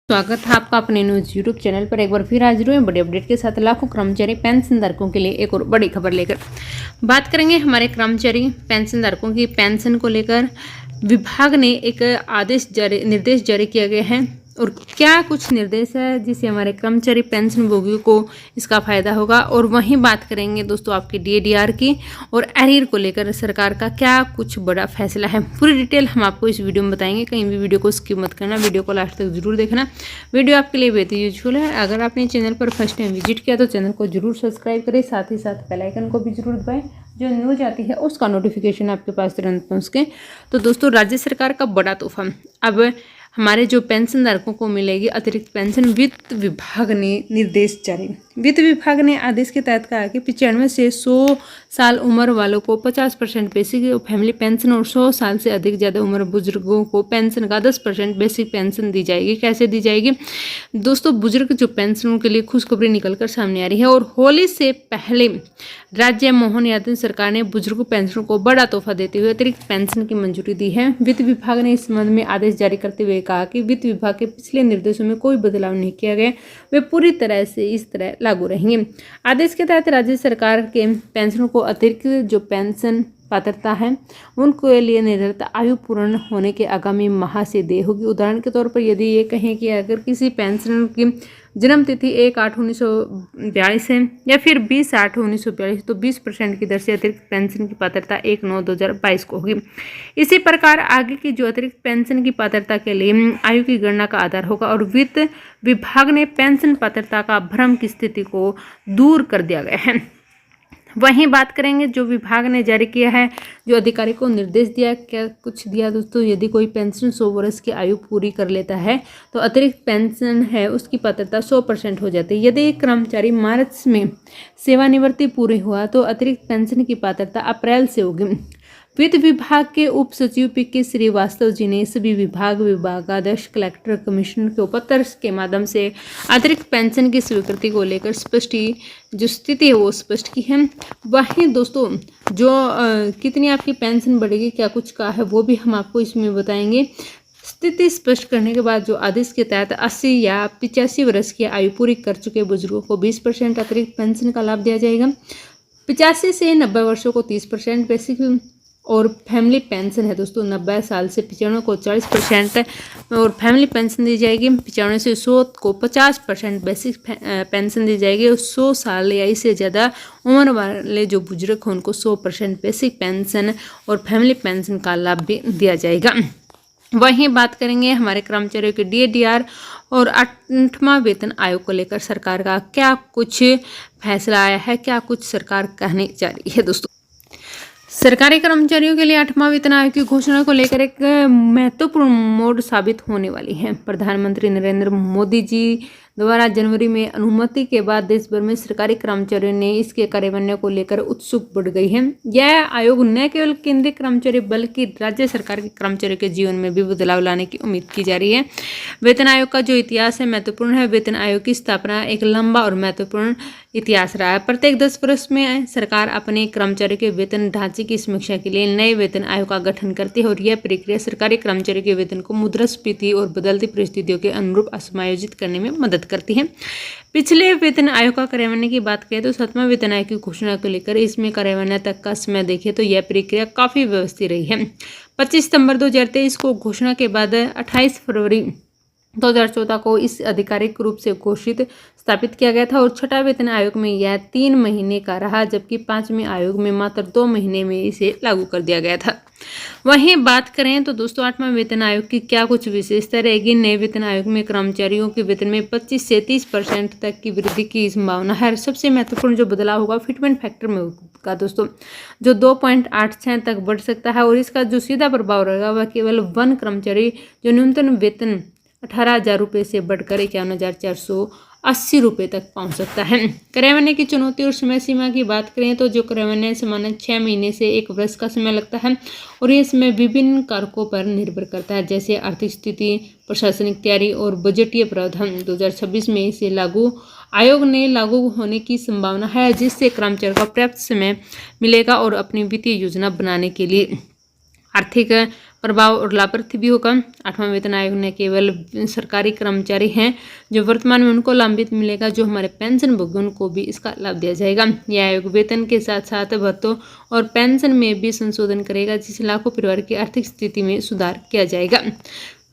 स्वागत है आपका अपने न्यूज़ यूट्यूब चैनल पर। एक बार फिर हाजिर हुए बड़े अपडेट के साथ। लाखों कर्मचारी पेंशन धारकों के लिए एक और बड़ी खबर लेकर बात करेंगे। हमारे कर्मचारी पेंशन धारकों की पेंशन को लेकर विभाग ने एक निर्देश जारी किया गया है। और क्या कुछ निर्देश है जिससे हमारे कर्मचारी पेंशन भोगियों को इसका फ़ायदा होगा। और वहीं बात करेंगे दोस्तों आपकी डीएडीआर की और एरियर को लेकर सरकार का क्या कुछ बड़ा फैसला है। पूरी डिटेल हम आपको इस वीडियो में बताएंगे। कहीं भी वीडियो को स्किप मत करना, वीडियो को लास्ट तक जरूर देखना। वीडियो आपके लिए बेहद यूजफुल है। अगर आपने चैनल पर फर्स्ट टाइम विजिट किया तो चैनल को जरूर सब्सक्राइब करें, साथ ही साथ बेल आइकन को भी जरूर दबाएं, जो न्यूज आती है उसका नोटिफिकेशन आपके पास तुरंत पहुँच के। तो दोस्तों राज्य सरकार का बड़ा तोहफा अब हमारे जो पेंशन धारकों को मिलेगी अतिरिक्त पेंशन। वित्त विभाग ने निर्देश जारी। वित्त विभाग ने आदेश के तहत कहा कि 95 से 100 साल उम्र वालों को 50% बेसिक फैमिली पेंशन और 100 साल से अधिक ज़्यादा उम्र बुजुर्गों को पेंशन का 10% बेसिक पेंशन दी जाएगी। कैसे दी जाएगी दोस्तों? बुजुर्ग जो पेंशनों के लिए खुशखबरी निकलकर सामने आ रही है। और होली से पहले राज्य मोहन यादव सरकार ने बुजुर्ग पेंशन को बड़ा तोहफा देते हुए अतिरिक्त पेंशन की मंजूरी दी है। वित्त विभाग ने इस संबंध में आदेश जारी करते हुए कहा कि वित्त विभाग के पिछले निर्देशों में कोई बदलाव नहीं किया गया, वे पूरी तरह से इस तरह लागू रहेंगे। आदेश के तहत राज्य सरकार के पेंशनों को अतिरिक्त जो पेंशन पात्रता है उनके लिए निर्धारित आयु पूर्ण होने के आगामी माह से देय होगी। उदाहरण के तौर पर यदि ये कहें कि अगर किसी पेंशन की जन्म तिथि 1/8/1942 है या फिर 20/8/1942 तो 20% की दर से अतिरिक्त पेंशन की पात्रता 1/9/2022 को होगी। इसी प्रकार आगे की जो अतिरिक्त पेंशन की पात्रता के लिए आयु की गणना का आधार होगा। और वित्त विभाग ने पेंशन पात्रता का भ्रम की स्थिति को दूर कर दिया गया है। वहीं बात करेंगे जो विभाग ने जारी किया है, जो अधिकारी को निर्देश दिया, क्या कुछ दिया दोस्तों? यदि कोई पेंशन 100 वर्ष की आयु पूरी कर लेता है तो अतिरिक्त पेंशन है उसकी पात्रता 100% हो जाती है। यदि एक कर्मचारी मार्च में सेवानिवृत्ति पूरी हुआ तो अतिरिक्त पेंशन की पात्रता अप्रैल से होगी। वित्त विभाग के उप सचिव पी.के. श्रीवास्तव जी ने सभी विभागाध्यक्ष, कलेक्टर, कमिश्नर को पत्र के माध्यम से अतिरिक्त पेंशन की स्वीकृति को लेकर जो स्थिति है वो स्पष्ट की है। वहीं दोस्तों जो कितनी आपकी पेंशन बढ़ेगी, क्या कुछ कहा है वो भी हम आपको इसमें बताएंगे। स्थिति स्पष्ट करने के बाद जो आदेश के तहत 80 या 85 वर्ष की आयु पूरी कर चुके बुजुर्गों को 20% अतिरिक्त पेंशन का लाभ दिया जाएगा। 85 से 90 वर्षों को 30% बेसिक और फैमिली पेंशन है दोस्तों 90 साल से 95 को 40% और फैमिली पेंशन दी जाएगी। 95 से 100 को 50% बेसिक पेंशन दी जाएगी। और 100 साल या इससे ज़्यादा उम्र वाले जो बुजुर्ग हैं उनको 100% बेसिक पेंशन और फैमिली पेंशन का लाभ भी दिया जाएगा। वहीं बात करेंगे हमारे कर्मचारियों के डीएडीआर और 8वां वेतन आयोग को लेकर सरकार का क्या कुछ फैसला आया है, क्या कुछ सरकार कहने जा रही है दोस्तों। सरकारी कर्मचारियों के लिए 8वां वेतन आयोग की घोषणा को लेकर एक महत्वपूर्ण मोड़ साबित होने वाली है। प्रधानमंत्री नरेंद्र मोदी जी द्वारा जनवरी में अनुमति के बाद देश भर में सरकारी कर्मचारियों ने इसके कार्यान्वयन को लेकर उत्सुक बढ़ गई है। यह आयोग न केवल केंद्रीय कर्मचारी बल्कि राज्य सरकार के कर्मचारियों के जीवन में भी बदलाव लाने की उम्मीद की जा रही है। वेतन आयोग का जो इतिहास है महत्वपूर्ण है। वेतन आयोग की स्थापना एक लंबा और महत्वपूर्ण इतिहास रहा है। प्रत्येक 10 वर्ष में सरकार अपने कर्मचारियों के वेतन ढांचे की समीक्षा के लिए नए वेतन आयोग का गठन करती है। और यह प्रक्रिया सरकारी कर्मचारियों के वेतन को मुद्रास्फीति और बदलती परिस्थितियों के अनुरूप समायोजित करने में मदद करती है। पिछले वेतन आयोग का कार्यान्वयन की बात करें तो 7वां वेतन आयोग की घोषणा को लेकर इसमें कार्यान्वयन तक का समय देखें तो यह प्रक्रिया काफी व्यवस्थित रही है। 25 सितंबर 2023 को घोषणा के बाद 28 फरवरी 2014 को इस आधिकारिक रूप से घोषित स्थापित किया गया था। और 6वां वेतन आयोग में यह 3 महीने का रहा, जबकि 5वें आयोग में मात्र 2 महीने में इसे लागू कर दिया गया था। वहीं बात करें तो दोस्तों 8वां वेतन आयोग की क्या कुछ विशेषता रहेगी। नए वेतन आयोग में कर्मचारियों के वेतन में 25 से 30% तक की वृद्धि की संभावना है। सबसे महत्वपूर्ण जो बदलाव होगा फिटमेंट फैक्टर में होगा दोस्तों, जो 2.86 तक बढ़ सकता है। और इसका जो सीधा प्रभाव रहेगा वह केवल वन कर्मचारी जो न्यूनतम वेतन 18,000 रुपये से बढ़कर 51,480 रुपये तक पहुंच सकता है। कार्यान्वयन की चुनौती और समय सीमा की बात करें तो जो कार्यान्वयन सामान्य 6 महीने से 1 वर्ष का समय लगता है। और यह समय विभिन्न कारकों पर निर्भर करता है, जैसे आर्थिक स्थिति, प्रशासनिक तैयारी और बजटीय प्रावधान। 2026 में इसे आयोग ने लागू होने की संभावना है, जिससे कर्मचारियों को पर्याप्त समय मिलेगा और अपनी वित्तीय योजना बनाने के लिए आर्थिक प्रभाव और लाभार्थी भी होगा। 8वां वेतन आयोग ने केवल सरकारी कर्मचारी हैं जो वर्तमान में उनको लाभान्वित मिलेगा, जो हमारे पेंशन भोगी उनको भी इसका लाभ दिया जाएगा। यह आयोग वेतन के साथ साथ भत्तों और पेंशन में भी संशोधन करेगा, जिससे लाखों परिवार की आर्थिक स्थिति में सुधार किया जाएगा।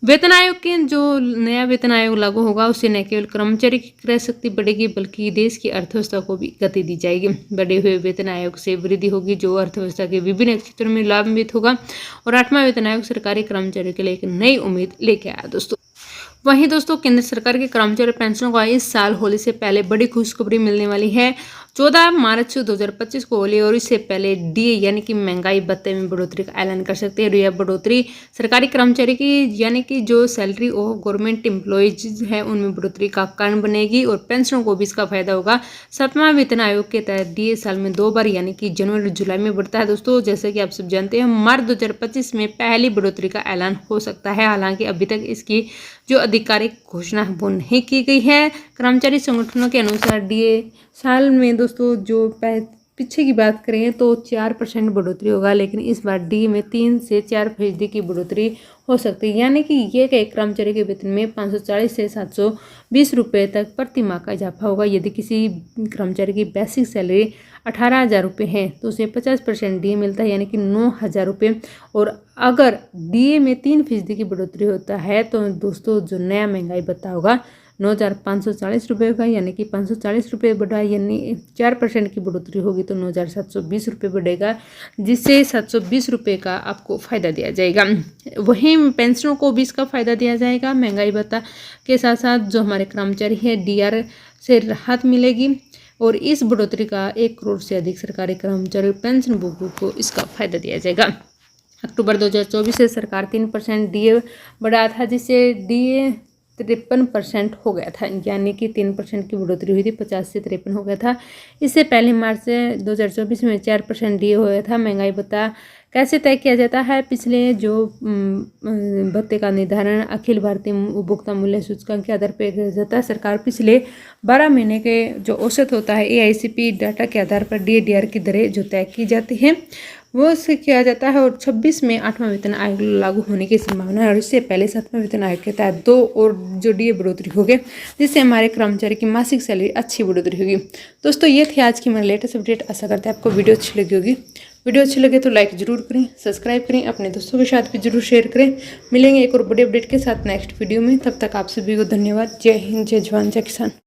वेतन आयोग के जो नया वेतन आयोग लागू होगा उससे न केवल कर्मचारी की क्रय शक्ति बढ़ेगी बल्कि देश की अर्थव्यवस्था को भी गति दी जाएगी। बढ़े हुए वेतन आयोग से वृद्धि होगी जो अर्थव्यवस्था के विभिन्न क्षेत्रों में लाभान्वित होगा और 8वां वेतन आयोग सरकारी कर्मचारियों के लिए एक नई उम्मीद लेके आया दोस्तों। वहीं दोस्तों केंद्र सरकार के कर्मचारी पेंशनों को इस साल होली से पहले बड़ी खुशखबरी मिलने वाली है। 14 मार्च 2025 को होली और इससे पहले डीए यानी कि महंगाई भत्ते में बढ़ोतरी का ऐलान कर सकते हैं। यह बढ़ोतरी सरकारी कर्मचारी की यानी कि जो सैलरी ऑफ गवर्नमेंट एम्प्लॉयज है उनमें बढ़ोतरी का कारण बनेगी और पेंशनों को भी इसका फायदा होगा। 7वां वेतन आयोग के तहत डीए साल में 2 बार यानी कि जनवरी और जुलाई में बढ़ता है दोस्तों। जैसे कि आप सब जानते हैं मार्च 2025 में पहली बढ़ोतरी का ऐलान हो सकता है। हालांकि अभी तक इसकी जो आधिकारिक घोषणा वो नहीं की गई है। कर्मचारी संगठनों के अनुसार डीए साल में दोस्तों जो पीछे की बात करें तो 4% बढ़ोतरी होगा, लेकिन इस बार डी में 3 से 4% की बढ़ोतरी हो सकती है। यानी कि ये एक कर्मचारी के वेतन में 540 से 720 रुपये तक प्रति माह का इजाफा होगा। यदि किसी कर्मचारी की बेसिक सैलरी 18,000 रुपये है तो उसे 50% डीए मिलता है यानी कि 9,000 रुपये। और अगर डीए में 3% की बढ़ोतरी होता है तो दोस्तों जो नया महंगाई भत्ता होगा 9,540 रुपये होगा, यानी कि 540 रुपये बढ़ा, यानी 4% की बढ़ोतरी होगी तो 9,720 रुपये बढ़ेगा, जिससे 720 रुपये का आपको फ़ायदा दिया जाएगा। वहीं पेंशनों को भी इसका फ़ायदा दिया जाएगा। महंगाई भत्ता के साथ साथ जो हमारे कर्मचारी है डीआर से राहत मिलेगी और इस बढ़ोतरी का 1 करोड़ से अधिक सरकारी कर्मचारी पेंशन भोगियों को इसका फ़ायदा दिया जाएगा। अक्टूबर 2024 से सरकार 3% डीए बढ़ा था, जिससे डीए 53% हो गया था, यानी कि 3% की बढ़ोतरी हुई थी, 50 से 53 हो गया था। इससे पहले मार्च 2024 में 4% डीए हो गया था। महंगाई भत्ता कैसे तय किया जाता है? पिछले जो भत्ते का निर्धारण अखिल भारतीय उपभोक्ता मूल्य सूचकांक के आधार पर किया जाता है। सरकार पिछले 12 महीने के जो औसत होता है AICP डाटा के आधार पर डीआर की दरें जो तय की जाती हैं वो से किया जाता है। और 26 में 8वां वेतन आयोग लागू होने की संभावना है और इससे पहले 7वां वेतन आयोग के तहत 2 और जो डीए बढ़ोतरी हो गए, जिससे हमारे कर्मचारी की मासिक सैलरी अच्छी बढ़ोतरी होगी। दोस्तों ये थी आज की मेरी लेटेस्ट अपडेट। आशा करते हैं आपको वीडियो अच्छी लगी होगी। वीडियो अच्छी लगे तो लाइक जरूर करें, सब्सक्राइब करें, अपने दोस्तों के साथ भी जरूर शेयर करें। मिलेंगे एक और बड़े अपडेट के साथ नेक्स्ट वीडियो में। तब तक आप सभी को धन्यवाद। जय हिंद, जय जवान, जय किसान।